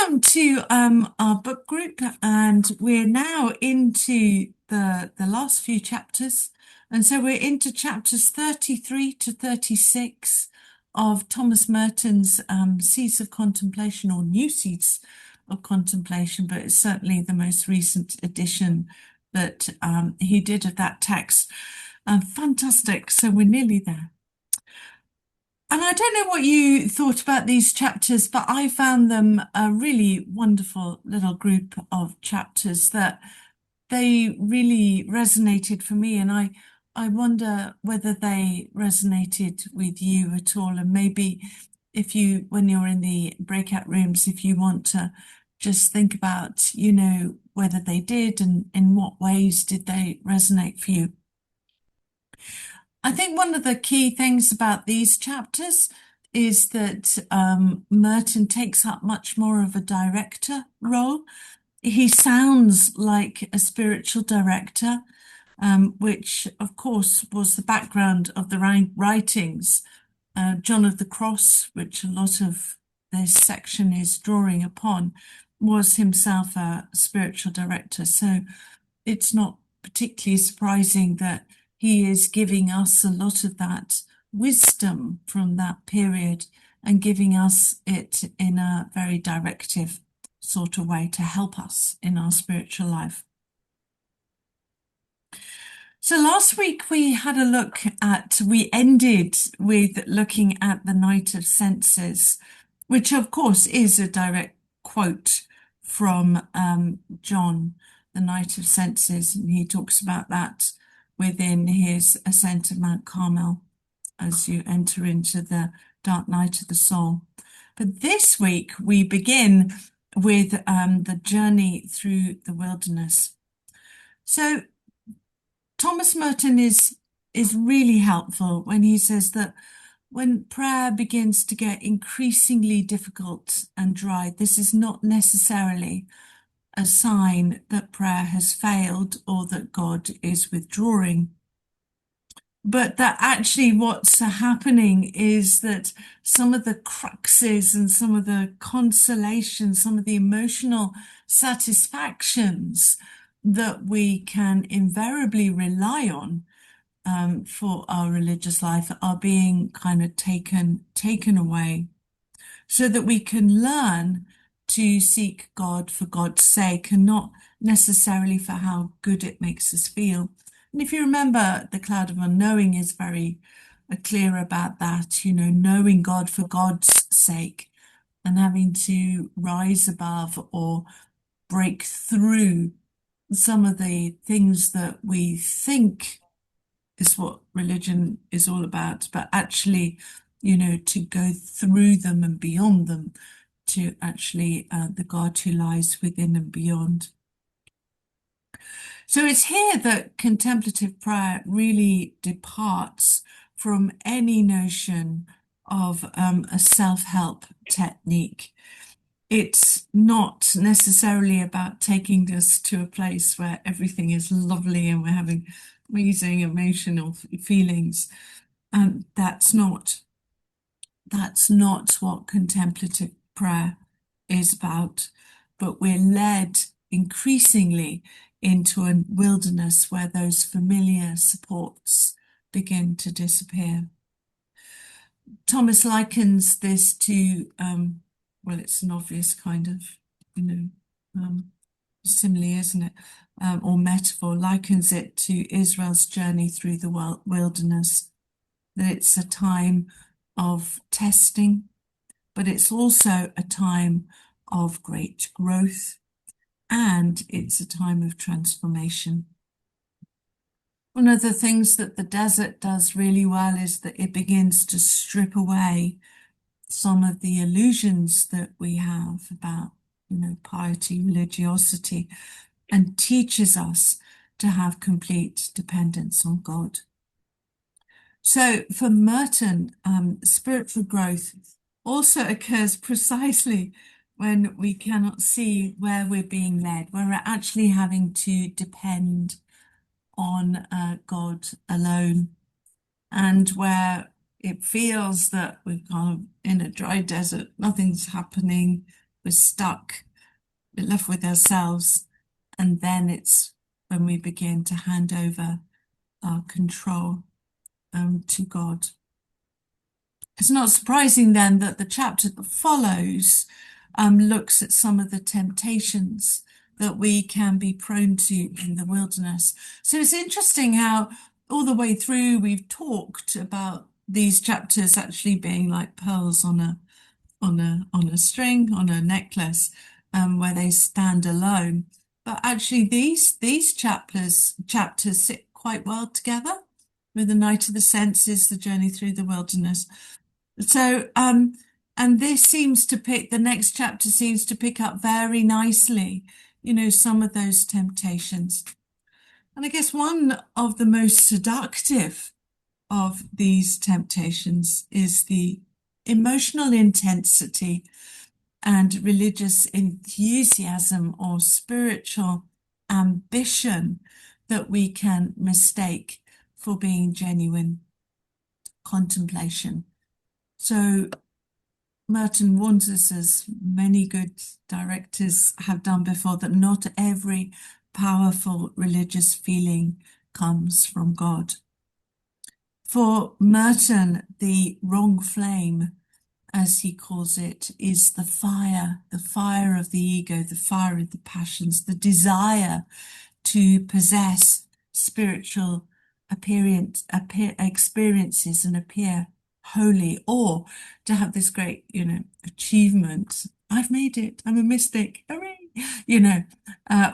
Welcome to our book group, and we're now into the last few chapters, and so we're into chapters 33 to 36 of Thomas Merton's Seeds of Contemplation, or New Seeds of Contemplation, but it's certainly the most recent edition that he did of that text. Fantastic! So we're nearly there. And I don't know what you thought about these chapters, but I found them a really wonderful little group of chapters that they really resonated for me. And I wonder whether they resonated with you at all. And maybe if you, when you're in the breakout rooms, if you want to just think about, whether they did and in what ways did they resonate for you. I think one of the key things about these chapters is that Merton takes up much more of a director role. He sounds like a spiritual director, which, of course, was the background of the writings. John of the Cross, which a lot of this section is drawing upon, was himself a spiritual director. So it's not particularly surprising that he is giving us a lot of that wisdom from that period and giving us it in a very directive sort of way to help us in our spiritual life. So last week we we ended with looking at the Night of Senses, which of course is a direct quote from John, the Night of Senses, and he talks about that within his ascent of Mount Carmel as you enter into the dark night of the soul. But this week we begin with the journey through the wilderness. So Thomas Merton is really helpful when he says that when prayer begins to get increasingly difficult and dry, this is not necessarily a sign that prayer has failed or that God is withdrawing, but that actually what's happening is that some of the cruxes and some of the consolations, some of the emotional satisfactions that we can invariably rely on for our religious life are being kind of taken away, so that we can learn to seek God for God's sake and not necessarily for how good it makes us feel. And if you remember, the cloud of unknowing is very clear about that, knowing God for God's sake and having to rise above or break through some of the things that we think is what religion is all about, but actually, to go through them and beyond them to actually the God who lies within and beyond. So it's here that contemplative prayer really departs from any notion of a self-help technique. It's not necessarily about taking us to a place where everything is lovely and we're having amazing emotional feelings. And that's not what contemplative prayer is about, but we're led increasingly into a wilderness where those familiar supports begin to disappear. Thomas likens this to, it's an obvious kind of, simile, isn't it? Or metaphor, likens it to Israel's journey through the wilderness, that it's a time of testing, but it's also a time of great growth, and it's a time of transformation. One of the things that the desert does really well is that it begins to strip away some of the illusions that we have about, piety, religiosity, and teaches us to have complete dependence on God. So for Merton, spiritual growth also occurs precisely when we cannot see where we're being led, where we're actually having to depend on God alone, and where it feels that we're kind of in a dry desert, nothing's happening, we're stuck, we're left with ourselves, and then it's when we begin to hand over our control to God. It's not surprising then that the chapter that follows looks at some of the temptations that we can be prone to in the wilderness. So it's interesting how all the way through we've talked about these chapters actually being like pearls on a string, on a necklace, where they stand alone. But actually these chapters sit quite well together with the night of the senses, the journey through the wilderness. So, and the next chapter seems to pick up very nicely, some of those temptations. And I guess one of the most seductive of these temptations is the emotional intensity and religious enthusiasm or spiritual ambition that we can mistake for being genuine contemplation. So Merton warns us, as many good directors have done before, that not every powerful religious feeling comes from God. For Merton, the wrong flame, as he calls it, is the fire of the ego, the fire of the passions, the desire to possess spiritual experiences and appear holy, or to have this great, achievement. I've made it. I'm a mystic. Hooray!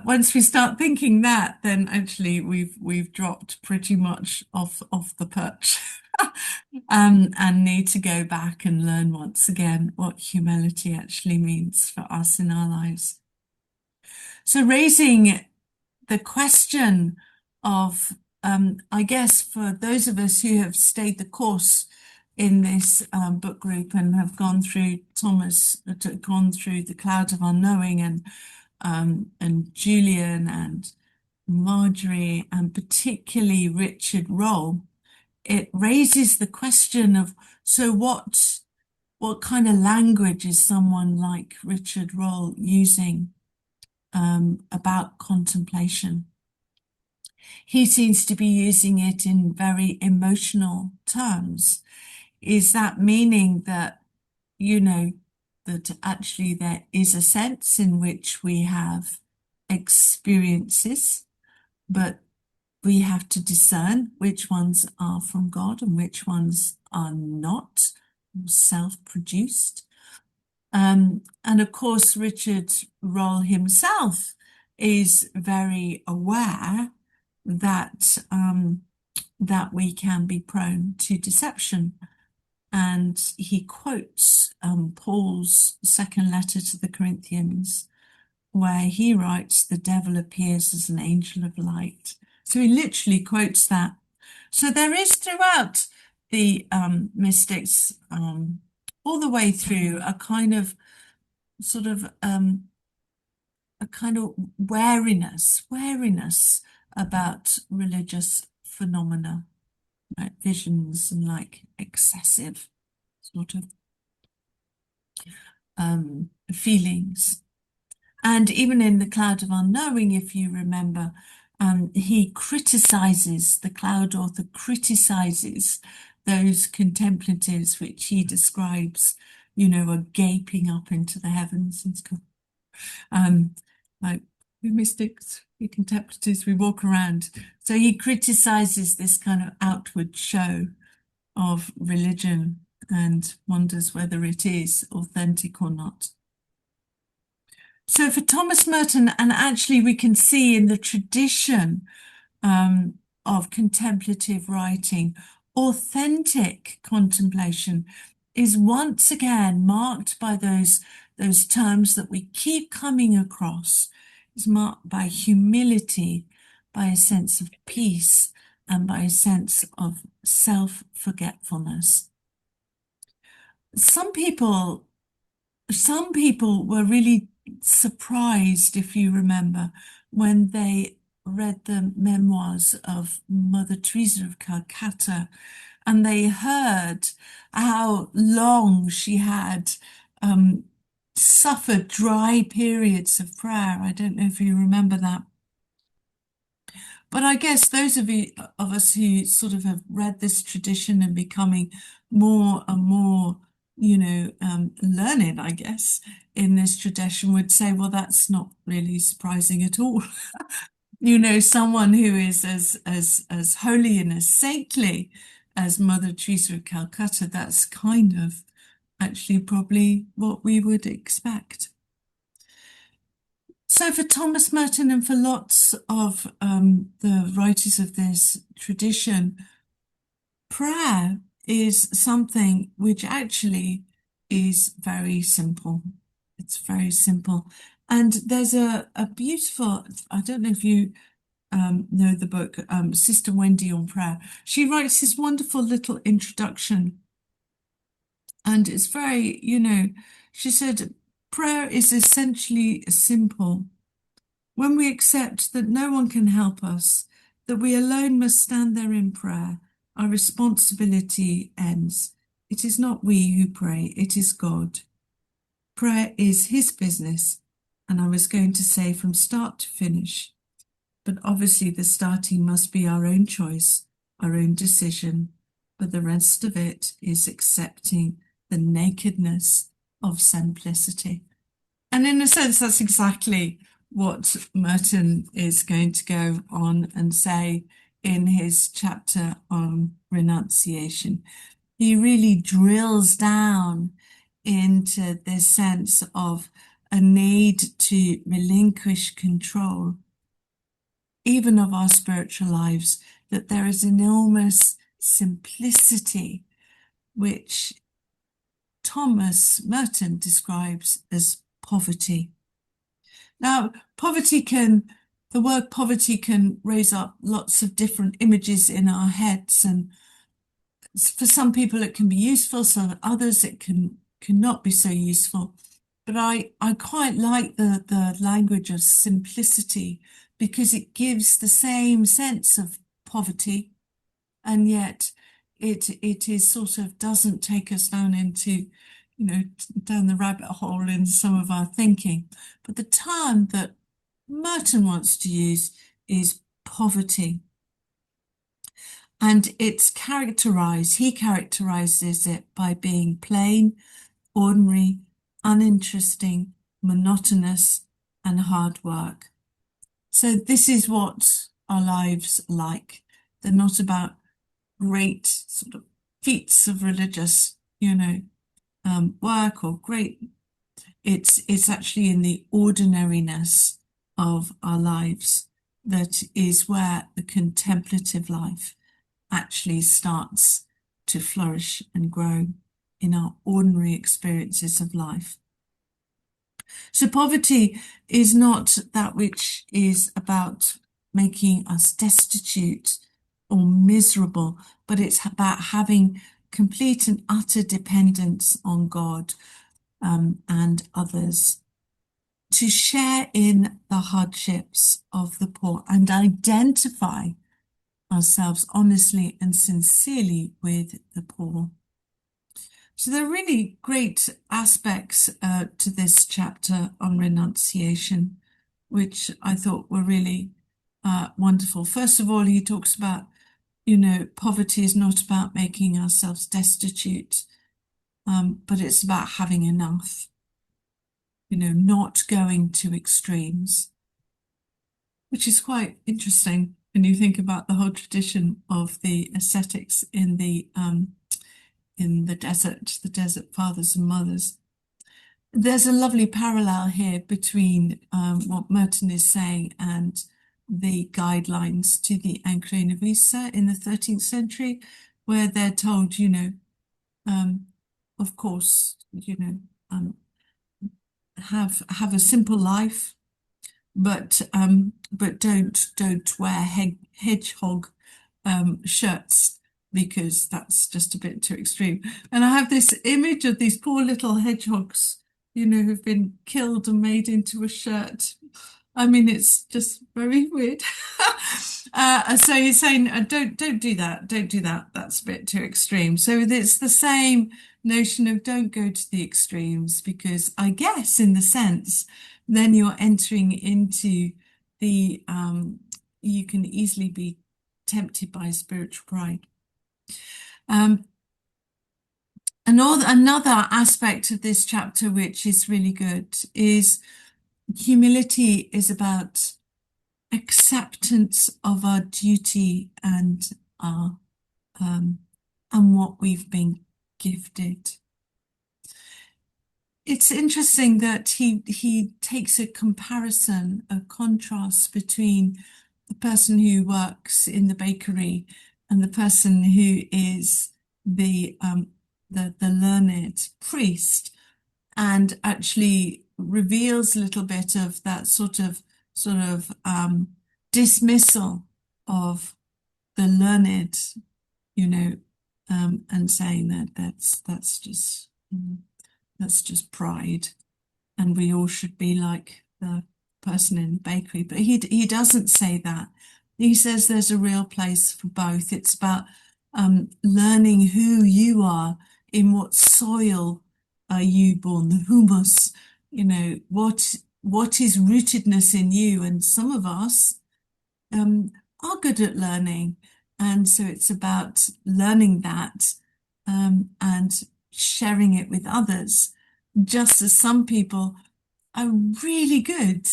Once we start thinking that, then actually we've dropped pretty much off the perch. And need to go back and learn once again what humility actually means for us in our lives. So raising the question of, I guess, for those of us who have stayed the course in this book group and have gone through gone through the cloud of unknowing, and Julian and Marjorie, and particularly Richard Roll, it raises the question of, so what kind of language is someone like Richard Roll using about contemplation? He seems to be using it in very emotional terms. Is that meaning that, that actually there is a sense in which we have experiences, but we have to discern which ones are from God and which ones are not, self-produced? And of course, Richard Roll himself is very aware that that we can be prone to deception. And he quotes Paul's second letter to the Corinthians, where he writes, "The devil appears as an angel of light." So he literally quotes that. So there is throughout the mystics, all the way through, a kind of wariness about religious phenomena, like visions and like excessive sort of feelings. And even in the cloud of unknowing, if you remember, the cloud author criticizes those contemplatives which he describes, are gaping up into the heavens and stuff. Like we mystics, we contemplatives, we walk around. So he criticizes this kind of outward show of religion and wonders whether it is authentic or not. So for Thomas Merton, and actually we can see in the tradition of contemplative writing, authentic contemplation is once again marked by those terms that we keep coming across. It's marked by humility, by a sense of peace, and by a sense of self-forgetfulness. Some people were really surprised, if you remember, when they read the memoirs of Mother Teresa of Calcutta, and they heard how long she had suffered dry periods of prayer. I don't know if you remember that. But I guess those of us who sort of have read this tradition and becoming more and more, learned, I guess, in this tradition would say, well, that's not really surprising at all. Someone who is as holy and as saintly as Mother Teresa of Calcutta, that's kind of actually probably what we would expect. So for Thomas Merton and for lots of the writers of this tradition, prayer is something which actually is very simple. It's very simple. And there's a beautiful, I don't know if you know the book, Sister Wendy on Prayer. She writes this wonderful little introduction. And it's very, she said, prayer is essentially simple. When we accept that no one can help us, that we alone must stand there in prayer, our responsibility ends. It is not we who pray, it is God. Prayer is his business, and I was going to say from start to finish. But obviously the starting must be our own choice, our own decision, but the rest of it is accepting the nakedness of simplicity. And in a sense, that's exactly what Merton is going to go on and say in his chapter on renunciation. He really drills down into this sense of a need to relinquish control, even of our spiritual lives, that there is an enormous simplicity which Thomas Merton describes as poverty. Now, the word poverty can raise up lots of different images in our heads, and for some people it can be useful, so others it cannot be so useful. But I quite like the language of simplicity because it gives the same sense of poverty, and yet it is sort of doesn't take us down into, down the rabbit hole in some of our thinking. But the term that Merton wants to use is poverty. And he characterizes it by being plain, ordinary, uninteresting, monotonous, and hard work. So this is what our lives are like. They're not about great sort of feats of religious, work or great. It's actually in the ordinariness of our lives that is where the contemplative life actually starts to flourish and grow, in our ordinary experiences of life. So poverty is not that which is about making us destitute or miserable, but it's about having complete and utter dependence on God and others, to share in the hardships of the poor and identify ourselves honestly and sincerely with the poor. So there are really great aspects to this chapter on renunciation, which I thought were really wonderful. First of all, he talks about, poverty is not about making ourselves destitute, but it's about having enough, not going to extremes, which is quite interesting when you think about the whole tradition of the ascetics in the desert fathers and mothers. There's a lovely parallel here between what Merton is saying and the guidelines to the Ancre Novisa in the 13th century, where they're told, of course, have a simple life, but don't wear hedgehog shirts, because that's just a bit too extreme. And I have this image of these poor little hedgehogs, who've been killed and made into a shirt. I mean, it's just very weird. So he's saying, don't do that, don't do that. That's a bit too extreme. So it's the same notion of don't go to the extremes, because I guess in the sense, then you're entering into you can easily be tempted by spiritual pride. Um, another aspect of this chapter, which is really good, is humility is about acceptance of our duty our um, and what we've been gifted. It's interesting that he takes a comparison, a contrast between the person who works in the bakery and the person who is the learned priest, and actually reveals a little bit of that sort of dismissal of the learned, and saying that that's just pride, and we all should be like the person in the bakery. But he doesn't say that. He says there's a real place for both. It's about learning who you are, in what soil are you born, the humus, what is rootedness in you. And some of us are good at learning. And so it's about learning that and sharing it with others, just as some people are really good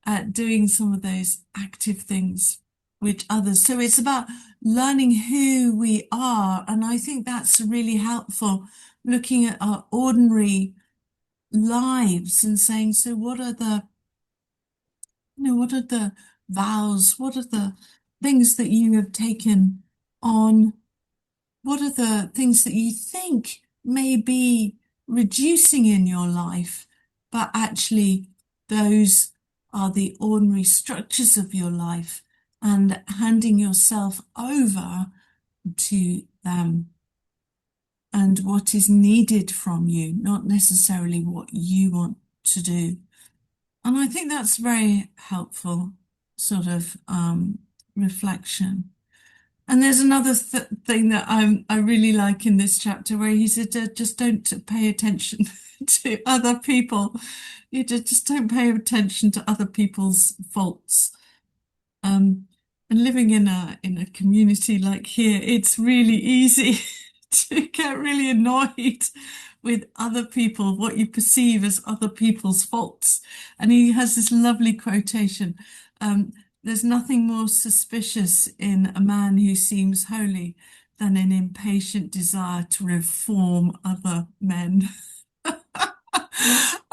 at doing some of those active things with others. So it's about learning who we are. And I think that's really helpful, looking at our ordinary lives and saying, so what are the vows? What are the things that you have taken on? What are the things that you think may be reducing in your life, but actually those are the ordinary structures of your life, and handing yourself over to them and what is needed from you, not necessarily what you want to do. And I think that's very helpful sort of reflection. And there's another thing that I really like in this chapter, where he said, just don't pay attention to other people. You just don't pay attention to other people's faults. And living in a community like here, it's really easy to get really annoyed with other people, what you perceive as other people's faults. And he has this lovely quotation. There's nothing more suspicious in a man who seems holy than an impatient desire to reform other men.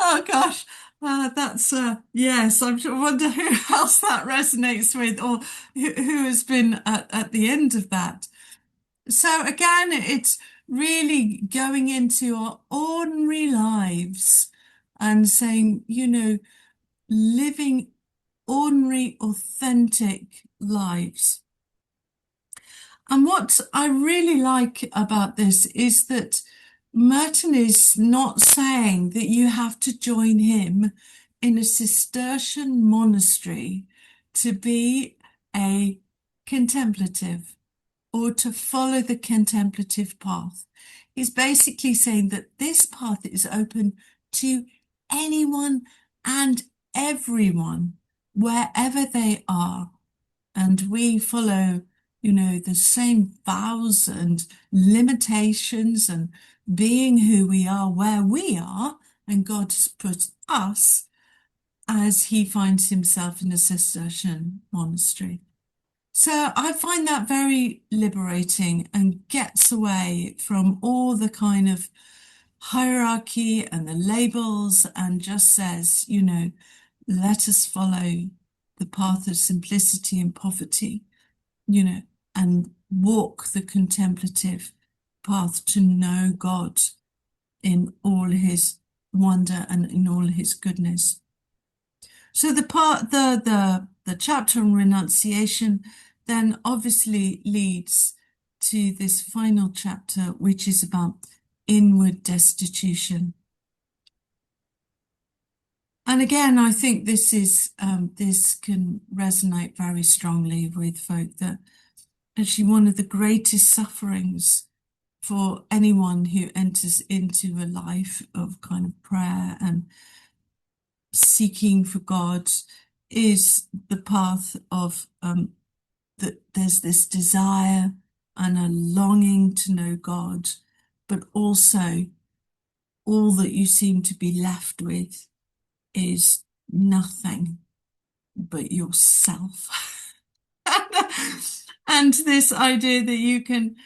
Oh gosh, that's yes. I wonder who else that resonates with, or who has been at the end of that. So again, it's really going into our ordinary lives and saying, living ordinary, authentic lives. And what I really like about this is that Merton is not saying that you have to join him in a Cistercian monastery to be a contemplative or to follow the contemplative path. He's basically saying that this path is open to anyone and everyone, wherever they are. And we follow, the same vows and limitations and being who we are where we are, and God has put us as he finds himself in a Cistercian monastery. So I find that very liberating and gets away from all the kind of hierarchy and the labels, and just says, let us follow the path of simplicity and poverty, and walk the contemplative path to know God in all his wonder and in all his goodness. So the chapter on renunciation then obviously leads to this final chapter, which is about inward destitution. And again, I think this can resonate very strongly with folk that actually one of the greatest sufferings for anyone who enters into a life of kind of prayer and seeking for God is the path of that there's this desire and a longing to know God, but also all that you seem to be left with is nothing but yourself. And this idea that you can